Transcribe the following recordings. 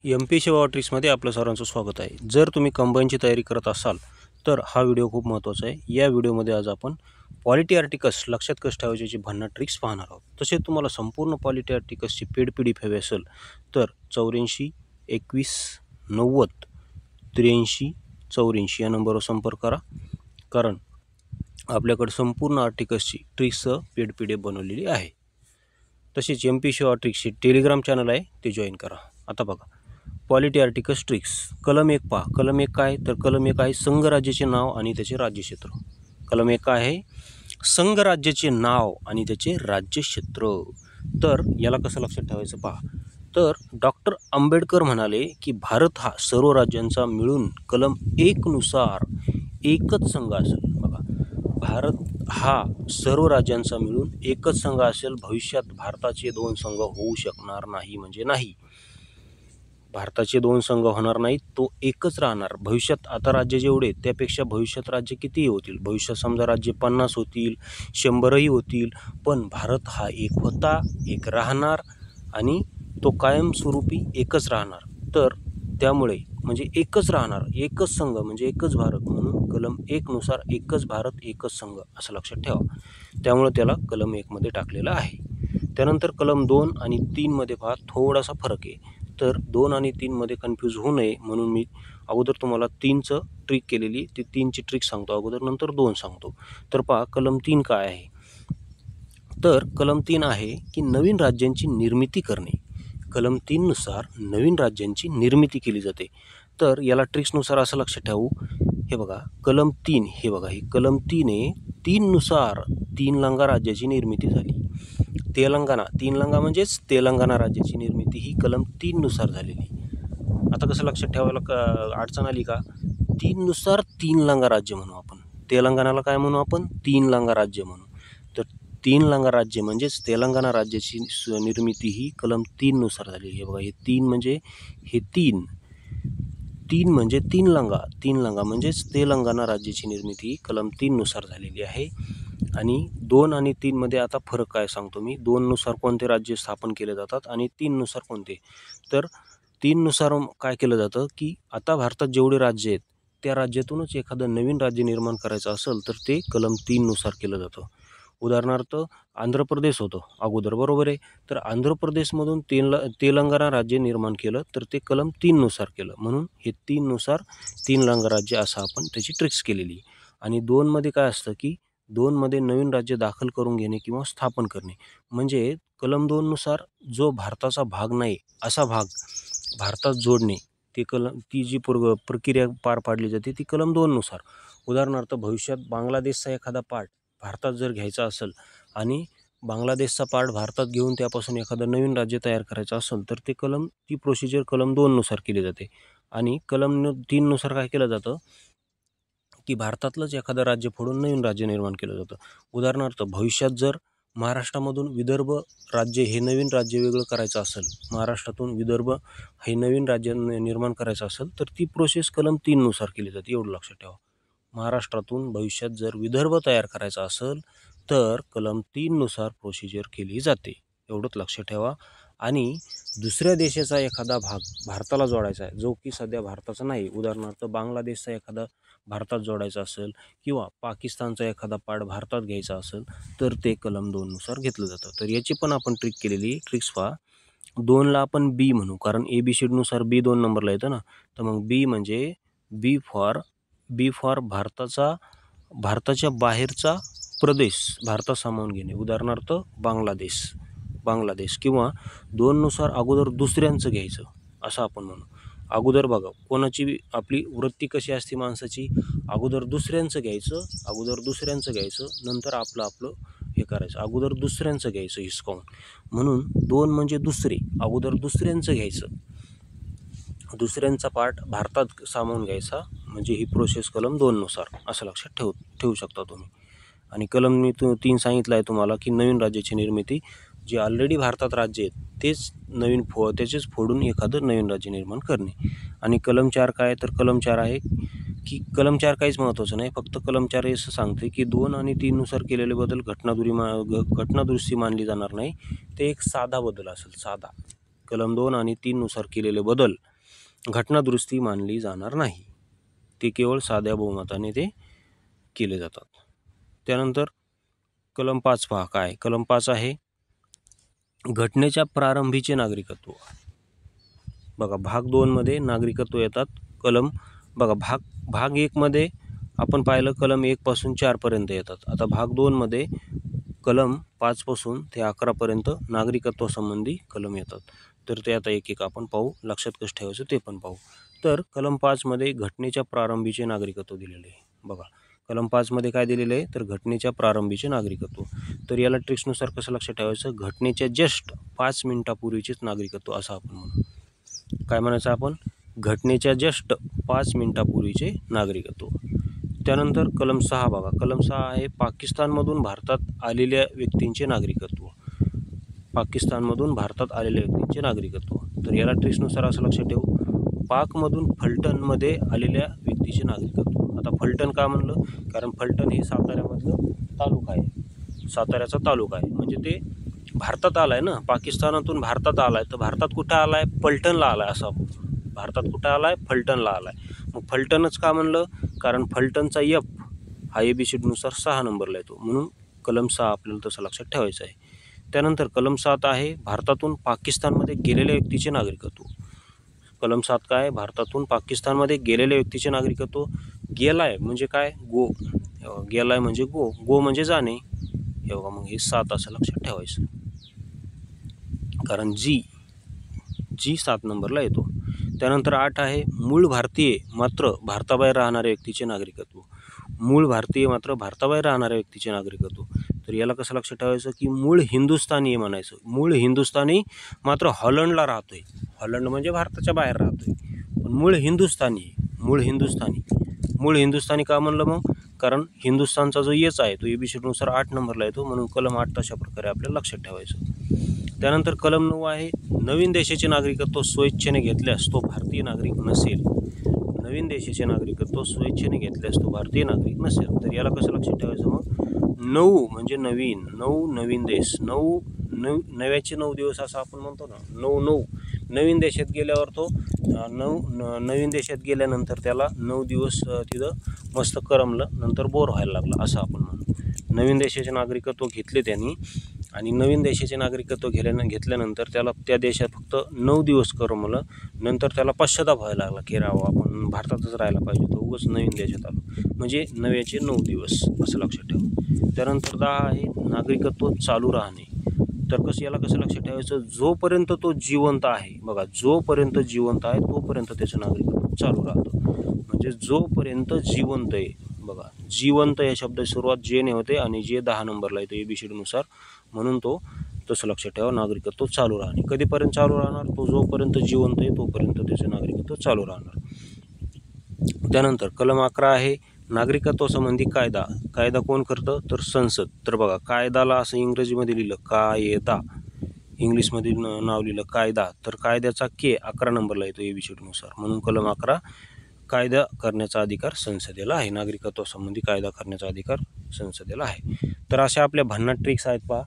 MP सेवा ट्रिक्समध्ये आपलं सर्वांचं स्वागत आहे. जर तुम्ही कंबाईनची तयारी करत असाल तर हा व्हिडिओ खूप महत्त्वाचा आहे. या व्हिडिओमध्ये आज आपण पॉलिटी आर्टिकल्स लक्षात कसं ठेवायचे याची भन्नाट ट्रिक्स पाहणार आहोत. तसेच तुम्हाला संपूर्ण पॉलिटी आर्टिकल्सची पेड PDF हवी असेल तर 84 21 90 83 84 या नंबरवर संपर्क करा. कारण आपल्याकडे संपूर्ण आर्टिकल्सची ट्रिक्ससह पेड PDF बनवलेली आहे. तसेच MP सेवा ट्रिक्सचे टेलिग्राम चॅनल आहे, ते जॉईन करा. आता बघा, पॉलिटी आर्टिकल्स ट्रिक्स कलम 1 पहा. कलम 1 काय तर कलम 1 आहे संघराज्याचे नाव आणि त्याचे राज्यक्षेत्र. कलम 1 काय आहे संघराज्याचे नाव आणि त्याचे राज्यक्षेत्र. तर याला कसं लक्षात ठेवायचं पहा. तर डॉक्टर आंबेडकर म्हणाले की भारत हा सर्व राज्यांचा मिळून कलम 1 नुसार एकच संघ असेल. बघा, भारत हा सर्व राज्यांचा मिळून एकच संघ असेल. भविष्यात भारताचे दोन संघ होऊ शकणार नाही, म्हणजे नाही, भारताचे दोन संघ होणार नाहीत, तो एकच राहणार. भविष्यात आता राज्य जेवढे त्यापेक्षा भविष्यात राज्य कितीही होतील. भविष्यात समजा राज्य 50 होतील, 100ही होतील, पण भारत हा एक होता, एक राहणार आणि तो कायमस्वरूपी एकच राहणार. तर त्यामुळे म्हणजे एकच राहणार, एकच संघ म्हणजे एकच भारत, म्हणून कलम 1 नुसार एकच भारत एकच संघ असं लक्षात ठेवा. त्यामुळे त्याला कलम 1 मध्ये टाकलेलं आहे. त्यानंतर कलम 2 आणि 3 मध्ये पहा थोडासा फरक आहे. तर 2 आणि 3 मध्ये कन्फ्यूज होऊ नये म्हणून मी अगोदर तुम्हाला 3चं ट्रिक केलेली, ती 3ची ट्रिक सांगतो अगोदर, नंतर 2 सांगतो. तर पहा कलम 3 काय आहे. तर कलम 3 आहे की नवीन राज्यांची निर्मिती करणे. कलम 3 नुसार नवीन राज्यांची निर्मिती केली जाते. तर याला ट्रिक्सनुसार असं लक्षात ठेवू. हे बघा कलम 3, हे बघा हे कलम 3 आहे. 3 नुसार 3 लंगा राज्याची निर्मिती झाली. तेलंगणा, 3 लंगा म्हणजेच तेलंगणा राज्याची निर्मिती ही कलम 3 नुसार झालेली. आता कसं लक्षात ठेवायला अडचण आली का. 3 नुसार 3 लंगा राज्य म्हणू आपण. तेलंगणाला काय म्हणू आपण, 3 लंगा राज्य म्हणू. तर 3 लंगा राज्य म्हणजेच तेलंगणा राज्याची निर्मिती ही कलम 3 नुसार झाली. हे बघा हे 3 म्हणजे हे 3 म्हणजे 3 लंगा म्हणजेच तेलंगणा राज्याची निर्मिती कलम 3 नुसार झालेली आहे. आणि 2 आणि 3 मध्ये आता फरक काय सांगतो मी. 2 नुसार कोणते राज्य स्थापन केले जातात आणि 3 नुसार कोणते. तर 3 नुसार काय केलं जातं की आता भारतात जेवढे राज्य आहेत त्या राज्यातूनच एखादं नवीन राज्य निर्माण करायचं असेल तर ते कलम 3 नुसार केलं जातं. उदाहरणार्थ आंध्र प्रदेश होतं अगोदर, बरोबर आहे. तर आंध्र प्रदेशमधून तेलंगणा राज्य निर्माण केलं तर ते कलम 3 नुसार केलं. म्हणून हे 3 नुसार 3 लंगा राज्य असं आपण त्याची ट्रिक्स केलेली. आणि 2 मध्ये काय असतं की 2 मध्ये नवीन राज्य दाखल करून घेणे किंवा स्थापन करणे. म्हणजे कलम 2 नुसार जो भारताचा भाग नाही असा भाग भारतात जोडणे, ती ती जी प्रक्रिया पार पाडली जाते ती कलम 2 नुसार. उदाहरणार्थ भविष्यात बांगलादेशचा एखादा पार्ट भारतात जर घ्यायचा असेल आणि बांगलादेशचा पार्ट भारतात घेऊन त्यापासून एखादं नवीन राज्य तयार करायचं असेल तर ते ती प्रोसिजर कलम 2 नुसार केली जाते. आणि कलम 3 नुसार काय केलं जातं की भारतातलंच एखादं राज्य फोडून नवीन राज्य निर्माण केलं जातं. उदाहरणार्थ भविष्यात जर महाराष्ट्रामधून विदर्भ राज्य हे नवीन राज्य वेगळं करायचं असेल, महाराष्ट्रातून विदर्भ हे नवीन राज्य निर्माण करायचं असेल तर ती प्रोसेस कलम 3 नुसार केली जाते. एवढं लक्षात ठेवा. महाराष्ट्रातून भविष्यात जर विदर्भ तयार करायचा असेल तर कलम 3 नुसार प्रोसिजर केली जाते. एवढंच लक्षात ठेवा. आणि दुसऱ्या देशाचा एखादा भाग भारताला जोडायचा आहे जो की सध्या भारताचा नाही, उदाहरणार्थ बांगलादेशचा एखादा भारतात जोडायचा असेल किंवा पाकिस्तानचा एखादा पार्ट भारतात घ्यायचा असेल तर ते कलम 2 नुसार घेतलं जातं. तर याची पण आपण ट्रिक केलेली. ट्रिक्स पहा. 2ला आपण बी म्हणू, कारण ABCD नुसार बी 2 नंबरला येतं ना. तर मग बी म्हणजे बी फॉर भारताच्या बाहेरचा प्रदेश भारतात सामावून घेणे. उदाहरणार्थ बांगलादेश किंवा 2 नुसार अगोदर दुसऱ्यांचं घ्यायचं असं आपण म्हणू. अगोदर बघा कोणाची आपली वृत्ती कशी असते माणसाची, अगोदर दुसऱ्यांचं घ्यायचं नंतर आपलं हे करायचं. अगोदर दुसऱ्यांचं घ्यायचं हिसकावून, म्हणून 2 म्हणजे दुसरे, अगोदर दुसऱ्यांचं घ्यायचं, दुसऱ्यांचा पार्ट भारतात सामावून घ्यायचा, म्हणजे ही प्रोसेस कलम 2 नुसार असं लक्षात ठेवू शकता तुम्ही. आणि कलम मी 3 सांगितलं आहे तुम्हाला की नवीन राज्याची निर्मिती, जे ऑलरेडी भारतात राज्य आहेत तेच त्याचेच फोडून एखादं नवीन राज्य निर्माण करणे. आणि कलम 4 काय, तर कलम 4 आहे की कलम 4 काहीच महत्त्वाचं नाही, फक्त कलम 4 हे असं सांगते की 2 आणि 3 नुसार केलेले बदल घटनादुरुस्ती मानली जाणार नाही. ते एक साधा बदल असेल, साधा. कलम 2 आणि 3 नुसार केलेले बदल घटनादुरुस्ती मानली जाणार नाही. ते केवळ साध्या बहुमताने ते केले जातात. त्यानंतर कलम 5 पहा काय. कलम 5 आहे घटनेच्या प्रारंभीचे नागरिकत्व. बघा भाग 2 मध्ये नागरिकत्व येतात. कलम बघा भाग 1 मध्ये आपण पाहिलं कलम 1 पासून 4 पर्यंत येतात. आता भाग 2 मध्ये कलम 5 पासून ते 11 पर्यंत नागरिकत्वासंबंधी कलम येतात. तर ते आता एक एक आपण पाहू. लक्षात कसं ठेवायचं ते पण पाहू. तर कलम 5 मध्ये घटनेच्या प्रारंभीचे नागरिकत्व दिलेले आहे. बघा कलम 5 मध्ये काय दिलेलं आहे तर घटनेच्या प्रारंभीचे नागरिकत्व. तर याला ट्रिक्सनुसार कसं लक्षात ठेवायचं घटनेच्या जस्ट 5 मिनिटापूर्वीचेच नागरिकत्व असं आपण म्हणू. काय म्हणायचं आपण घटनेच्या जस्ट 5 मिनिटापूर्वीचे नागरिकत्व. त्यानंतर कलम 6 बघा. कलम 6 आहे पाकिस्तानमधून भारतात आलेल्या व्यक्तींचे नागरिकत्व. पाकिस्तानमधून भारतात आलेल्या व्यक्तींचे नागरिकत्व. तर याला ट्रिक्सनुसार असं लक्षात ठेवू पाकमधून फलटणमध्ये आलेल्या व्यक्तीचे नागरिकत्व. आता फलटण का म्हणलं कारण फलटण हे साताऱ्यामधलं तालुका आहे. साताऱ्याचा तालुका आहे म्हणजे ते भारतात आलाय ना. पाकिस्तानातून भारतात आलाय तर भारतात कुठं आलाय फलटणला आलाय असं. भारतात कुठं आलाय फलटणला आलाय. मग फलटणच का म्हणलं कारण फलटणचा एफ हा ABCDनुसार 6 नंबरला येतो म्हणून कलम 6 आपल्याला तसं लक्षात ठेवायचं आहे. त्यानंतर कलम 7 आहे भारतातून पाकिस्तानमध्ये गेलेल्या व्यक्तीचे नागरिकत्व. कलम 7 काय भारतातून पाकिस्तानमध्ये गेलेल्या व्यक्तीचे नागरिकत्व. गेलाय म्हणजे काय गो. गेलाय म्हणजे गो म्हणजे जाणे. हे बघा मग हे 7 असं लक्षात ठेवायचं कारण जी 7 नंबरला येतो. त्यानंतर 8 आहे मूळ भारतीय मात्र भारताबाहेर राहणाऱ्या व्यक्तीचे नागरिकत्व. मूळ भारतीय मात्र भारताबाहेर राहणाऱ्या व्यक्तीचे नागरिकत्व. तर याला कसं लक्षात ठेवायचं की मूळ हिंदुस्थानी म्हणायचं. मूळ हिंदुस्थानी मात्र हॉलंडला राहतोय. हॉलंड म्हणजे भारताच्या बाहेर राहतोय पण मूळ हिंदुस्थानी. मूळ हिंदुस्थानी का म्हणलं मग कारण हिंदुस्थानचा जो येच आहे तो ABCDनुसार 8 नंबरला येतो म्हणून कलम 8 तशा प्रकारे आपल्याला लक्षात ठेवायचं. त्यानंतर कलम 9 आहे नवीन देशाचे नागरिकत्व स्वेच्छेने घेतल्यास तो भारतीय नागरिक नसेल. नवीन देशाचे नागरिकत्व स्वेच्छेने घेतल्यास तो भारतीय नागरिक नसेल. तर याला कसं लक्षात ठेवायचं मग 9 म्हणजे नवीन. 9 नवीन देश. 9 नव्याचे 9 दिवस असं आपण म्हणतो ना. 9 नवीन देशात गेल्यावर तो नवीन देशात गेल्यानंतर त्याला 9 दिवस तिथं मस्त करमलं नंतर बोर व्हायला लागला असं आपण म्हणू. नवीन देशाचे नागरिकत्व घेतले त्यांनी आणि नवीन देशाचे नागरिकत्व घेतल्यानंतर त्याला त्या देशात फक्त 9 दिवस करमलं नंतर त्याला पश्चाताप व्हायला लागला की राव आपण भारतातच राहायला पाहिजे होतं उगाच नवीन देशात आलो. म्हणजे नव्याचे 9 दिवस असं लक्षात ठेवा. त्यानंतर 10 आहे नागरिकत्व चालू राहणे. तर याला कसं लक्षात ठेवायचं जोपर्यंत तो जिवंत आहे. बघा जोपर्यंत जिवंत आहे तोपर्यंत त्याचं नागरिकत्व चालू राहतं. म्हणजे जोपर्यंत जिवंत आहे. बघा जिवंत या शब्दाची सुरुवात जेने होते आणि जे 10 नंबरला येतो ABCDनुसार म्हणून तो तसं लक्षात ठेवा नागरिकत्व चालू राहणे. कधीपर्यंत चालू राहणार तो जोपर्यंत जिवंत आहे तोपर्यंत त्याचं नागरिकत्व चालू राहणार. त्यानंतर कलम 11 आहे नागरिकत्वासंबंधी कायदा. कायदा कोण करतं तर संसद. तर बघा कायदाला असं इंग्रजीमध्ये लिहिलं कायदा. इंग्लिशमध्ये नाव लिहिलं कायदा. तर कायद्याचा के 11 नंबरला येतो ABCDनुसार म्हणून कलम 11 कायदा करण्याचा अधिकार संसदेला आहे. नागरिकत्वासंबंधी कायदा करण्याचा अधिकार संसदेला आहे. तर अशा आपल्या भन्नाट ट्रिक्स आहेत पहा.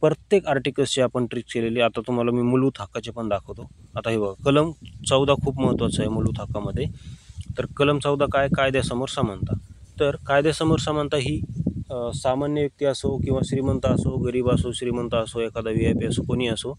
प्रत्येक आर्टिकल्सची आपण ट्रिक्स केलेली. आता तुम्हाला मी मूलभूत हक्काचे पण दाखवतो. आता हे बघा कलम 14 खूप महत्त्वाचं आहे मूलभूत हक्कामध्ये. तर कलम 14 काय कायद्यासमोर समानता. तर कायद्यासमोर समानता ही सामान्य व्यक्ती असो किंवा श्रीमंत असो गरीब असो श्रीमंत असो एखादा VIP असो कोणी असो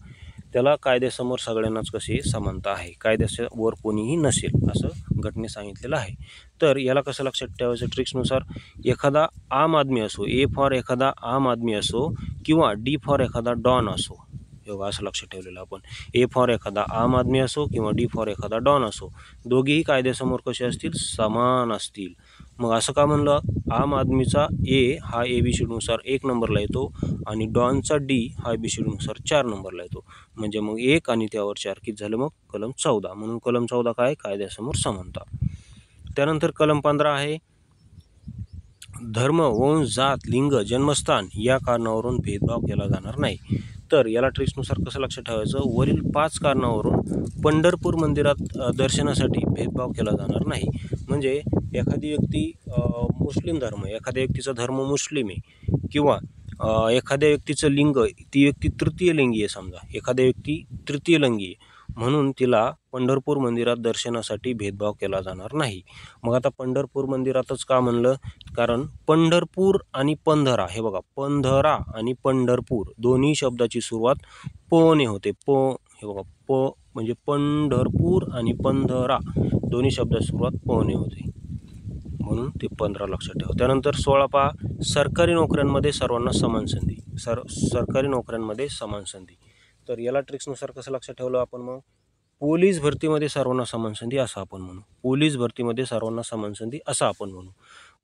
त्याला कायद्यासमोर सगळ्यांनाच कशी समानता आहे. कायद्यावर कोणीही नसेल असं घटनेत सांगितलेलं आहे. तर याला कसं लक्षात ठेवायचं ट्रिक्सनुसार एखादा आम आदमी असो A फॉर एखादा आम आदमी असो किंवा D फॉर एखादा डॉन असो. एवढं असं लक्षात ठेवलेलं आपण. A फॉर एखादा आम आदमी असो किंवा D फॉर एखादा डॉन असो दोघेही कायद्यासमोर कसे असतील समान असतील. मग असं का म्हणलं आम आदमीचा A हा ABCDनुसार 1 नंबरला येतो आणि डॉनचा D हा ABCDनुसार 4 नंबरला येतो. म्हणजे मग 1 आणि त्यावर 4 किती झालं मग कलम 14 म्हणून कलम 14 काय कायद्यासमोर समानता. त्यानंतर कलम 15 आहे धर्म वंश जात लिंग जन्मस्थान या कारणावरून भेदभाव केला जाणार नाही. तर याला ट्रिक्सनुसार कसं लक्षात ठेवायचं वरील 5 कारणावरून पंढरपूर मंदिरात दर्शनासाठी भेदभाव केला जाणार नाही. म्हणजे एखादी व्यक्ती मुस्लिम धर्म एखाद्या व्यक्तीचा धर्म मुस्लिम आहे किंवा एखाद्या व्यक्तीचं लिंग ती व्यक्ती तृतीय लिंगी आहे. समजा एखाद्या व्यक्ती तृतीय लिंगी आहे म्हणून तिला पंढरपूर मंदिरात दर्शनासाठी भेदभाव केला जाणार नाही. मग आता पंढरपूर मंदिरातच का म्हणलं? कारण पंढरपूर आणि पंधरा, हे बघा, पंधरा आणि पंढरपूर दोन्ही शब्दाची सुरुवात प ने होते. हे बघा, प म्हणजे पंढरपूर आणि पंधरा दोन्ही शब्दाची सुरुवात प ने होते, म्हणून ते 15 लक्षात ठेवा. त्यानंतर 16 पहा, सरकारी नोकऱ्यांमध्ये सर्वांना समान संधी. सरकारी नोकऱ्यांमध्ये समान संधी. तर याला ट्रिक्सनुसार कसं लक्षात ठेवलं आपण? मग पोलीस भरतीमध्ये सर्वांना समान संधी असं आपण म्हणू. पोलीस भरतीमध्ये सर्वांना समान संधी असं आपण म्हणू.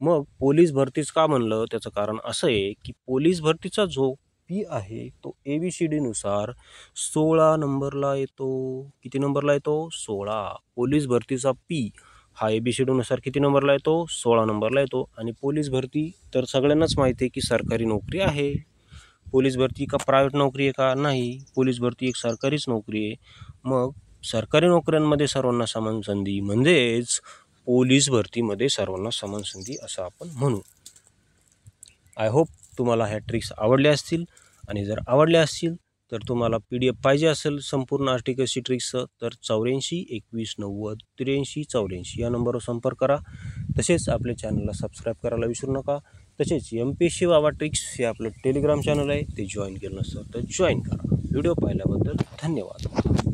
मग पोलीस भरतीच का म्हणलं? त्याचं कारण असं आहे की पोलीस भरतीचा जो पी आहे तो ABCD नुसार 16 नंबरला येतो. किती नंबरला येतो? 16. पोलीस भरतीचा पी हा ABCD नुसार किती नंबरला येतो? 16 नंबरला येतो. आणि पोलीस भरती तर सगळ्यांनाच माहिती आहे की सरकारी नोकरी आहे. पोलीस भरती का प्रायव्हेट नोकरी आहे का? नाही, पोलीस भरती एक सरकारीच नोकरी आहे. मग सरकारी नोकऱ्यांमध्ये सर्वांना समान संधी म्हणजेच पोलीस भरतीमध्ये सर्वांना समान संधी असं आपण म्हणू. आय होप तुम्हाला ह्या ट्रिक्स आवडल्या असतील, आणि जर आवडल्या असतील तर तुम्हाला PDF पाहिजे असेल संपूर्ण आर्टिकलची ट्रिक्सचं तर 84 21 90 83 84 या नंबरवर संपर्क करा. तसेच आपल्या चॅनलला सबस्क्राईब करायला विसरू नका. तसेच MPSC बाबा ट्रिक्स हे आपलं टेलिग्राम चॅनल आहे, ते जॉईन केलं नसतं तर जॉईन करा. व्हिडिओ पाहिल्याबद्दल धन्यवाद.